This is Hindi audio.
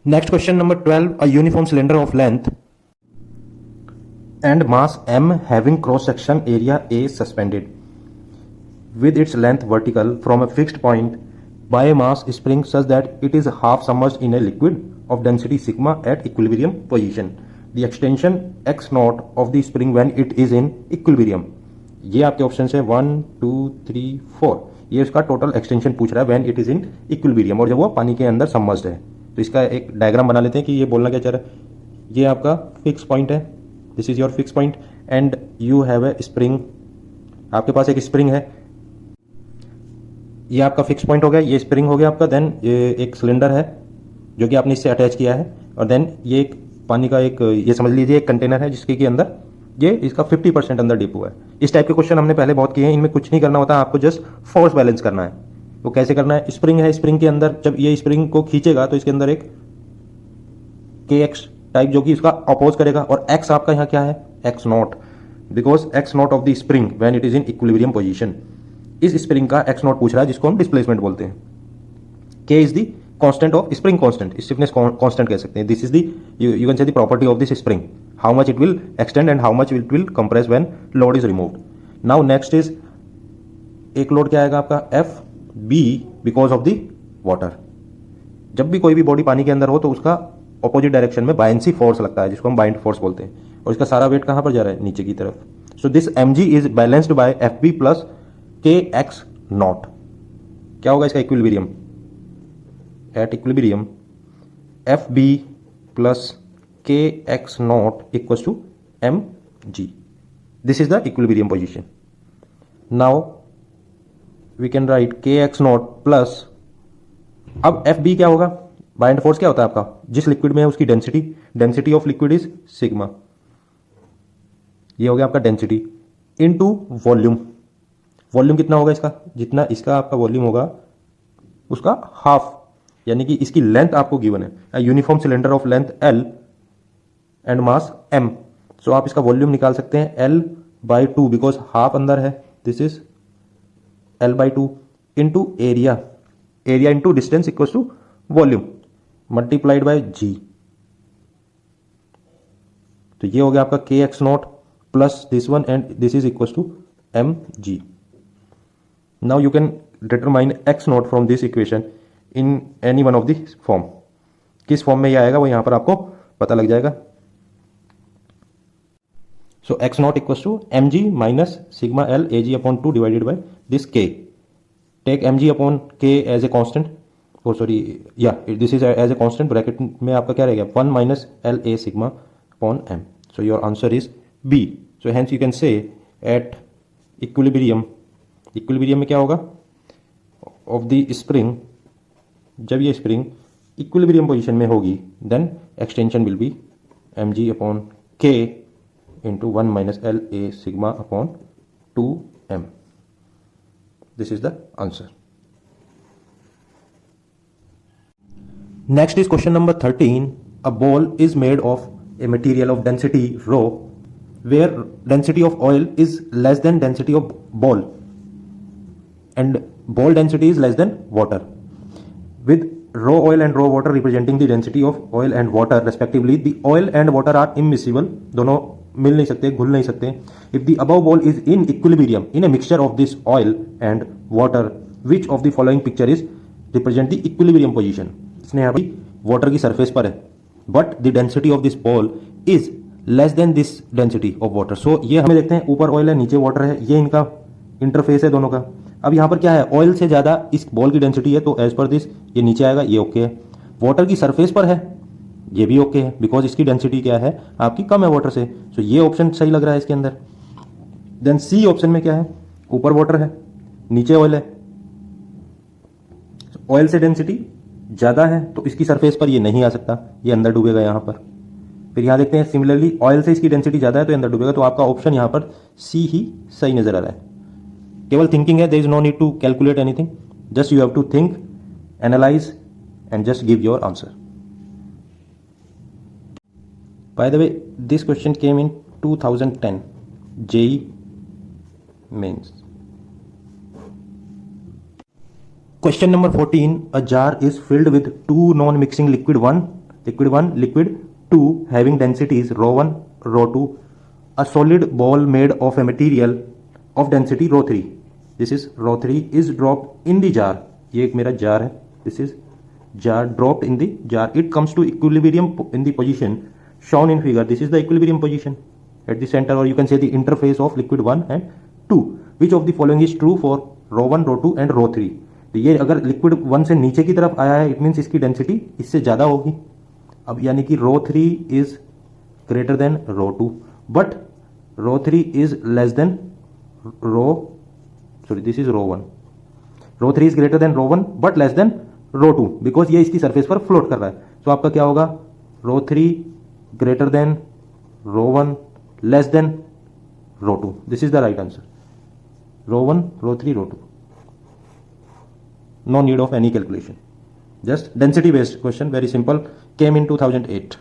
Next question number 12. A uniform cylinder of length and mass m having cross section area A suspended with its length vertical from a fixed point by a mass spring such that it is half submerged in a liquid of density sigma at equilibrium position. The extension x naught of the spring when it is in equilibrium. ये आपके ऑप्शन है 1 2 3 4. ये उसका टोटल एक्सटेंशन पूछ रहा है when it is in equilibrium और जब वो पानी के अंदर सबमर्ज्ड है. तो इसका एक डायग्राम बना लेते हैं कि ये बोलना क्या चाह रहा है. ये आपका फिक्स पॉइंट है, this is your fix point and you have a spring. आपके पास एक स्प्रिंग है, ये आपका फिक्स पॉइंट हो गया, ये स्प्रिंग हो गया आपका. देन ये एक सिलेंडर है जो कि आपने इससे अटैच किया है और देन ये एक पानी का एक ये समझ लीजिए एक कंटेनर है जिसके के अंदर ये इसका 50% अंदर डिप हुआ है. इस टाइप के क्वेश्चन हमने पहले बहुत किए हैं. इनमें कुछ नहीं करना होता, आपको जस्ट फोर्स बैलेंस करना है. वो कैसे करना है? स्प्रिंग है, स्प्रिंग के अंदर जब ये स्प्रिंग को खींचेगा तो इसके अंदर एक KX टाइप जो कि इसका अपोज करेगा और x आपका यहाँ क्या है? x not, because x not of the spring when it is in equilibrium position. इस स्प्रिंग का x नॉट पूछ रहा है जिसको हम डिस्प्लेसमेंट बोलते हैं. K is the constant of spring constant, stiffness constant कह सकते हैं. This is the you can से the property of this spring, how much it will extend and how much it will compress when load is removed. Now next is एक लोड क्या आएगा आपका FB because of the water. जब भी कोई भी बॉडी पानी के अंदर हो तो उसका ऑपोजिट डायरेक्शन में बायंसी फोर्स लगता है जिसको हम बाइंड फोर्स बोलते हैं और इसका सारा वेट कहां पर जा रहा है? नीचे की तरफ. So this mg is balanced by FB plus KX not. क्या होगा इसका equilibrium? At equilibrium FB plus KX not equals to mg. This is the equilibrium position. Now we can write KX not plus, अब FB क्या होगा? बाइंड फोर्स क्या होता है आपका? जिस लिक्विड में है उसकी density, density of liquid is sigma. ये हो गया आपका डेंसिटी इनटू वॉल्यूम. वॉल्यूम कितना होगा इसका? जितना इसका आपका वॉल्यूम होगा उसका हाफ, यानी कि इसकी लेंथ आपको गिवन है. Uniform cylinder of length L and mass M. सो आप इसका वॉल्यूम निकाल सकते हैं L/2 बिकॉज हाफ अंदर है. This is L/2 into area, area into distance equals to volume multiplied by G. तो ये हो गया आपका KX not plus this one and this is equals to mg. Now you can determine x not from this equation in any one of the form. किस फॉर्म में ये आएगा वो यहां पर आपको पता लग जाएगा. So x not equals to mg minus sigma L Ag upon 2 divided by this k. Take mg upon k as a constant, oh sorry, yeah, this is as a constant. Bracket में आपका क्या रहेगा? 1 minus LA sigma upon m. So your answer is B. So hence you can say at equilibrium, equilibrium में क्या होगा? ऑफ द स्प्रिंग, जब ये स्प्रिंग इक्विलिब्रियम पोजीशन में होगी then extension will be mg upon k into 1 minus LA sigma upon 2m. This is the answer. Next is question number 13. A ball is made of a material of density rho where density of oil is less than density of ball and ball density is less than water, with rho oil and rho water representing the density of oil and water respectively. The oil and water are immiscible, दोनों मिल नहीं सकते, घुल नहीं सकते. If the above ball is in equilibrium in a mixture of this oil and water, which of the following picture is represent the equilibrium position? इसने यहाँ पर वाटर की सरफेस पर है but the density of this ball is less than this density of water. So ये हमें देखते हैं ऊपर ऑयल है नीचे वाटर है, ये इनका इंटरफेस है दोनों का. अब यहाँ पर क्या है? ऑयल से ज्यादा इस बॉल की डेंसिटी है तो एज पर दिस ये नीचे आएगा, ये ओके है. वाटर की सरफेस पर है, ये भी ओके है बिकॉज इसकी डेंसिटी क्या है आपकी? कम है वाटर से. सो ये ऑप्शन सही लग रहा है इसके अंदर. देन सी ऑप्शन में क्या है? ऊपर वाटर है नीचे ऑयल है, ऑयल से डेंसिटी ज्यादा है तो इसकी सरफेस पर ये नहीं आ सकता, ये अंदर डूबेगा यहां पर. फिर यहां देखते हैं सिमिलरली ऑयल से इसकी डेंसिटी ज्यादा है तो अंदर डूबेगा. तो आपका ऑप्शन यहां पर सी ही सही नजर आ रहा है. केवल थिंकिंग है, there is no need to calculate anything, just you have to think, analyze and just give your answer. By the way this question came in 2010 JEE Mains. Question number 14. A jar is filled with two non-mixing liquid, one liquid 1, liquid 2 having densities rho 1, rho 2, a solid ball made of a material of density rho 3. This is rho 3 is dropped in the jar. ये एक मेरा jar है. This is jar dropped in the jar. It comes to equilibrium in the position shown in figure. This is the equilibrium position at the center, or you can say the interface of liquid 1 and 2. Which of the following is true for rho 1, rho 2 and rho 3? तो ये अगर लिक्विड 1 से नीचे की तरफ आया है, इट मीन्स इसकी डेंसिटी इससे ज़्यादा होगी. अब यानी कि rho 3 is greater than rho 2, but rho 3 is less than this is rho 1. Rho 3 is greater than rho 1 but less than rho 2 because ये इसकी सरफेस पर फ्लोट कर रहा है. तो आपका क्या होगा? Rho 3 greater than rho 1 less than rho 2. This is the right answer. Rho 1, rho 3, rho 2. No need of any calculation. Just density based question, very simple, came in 2008.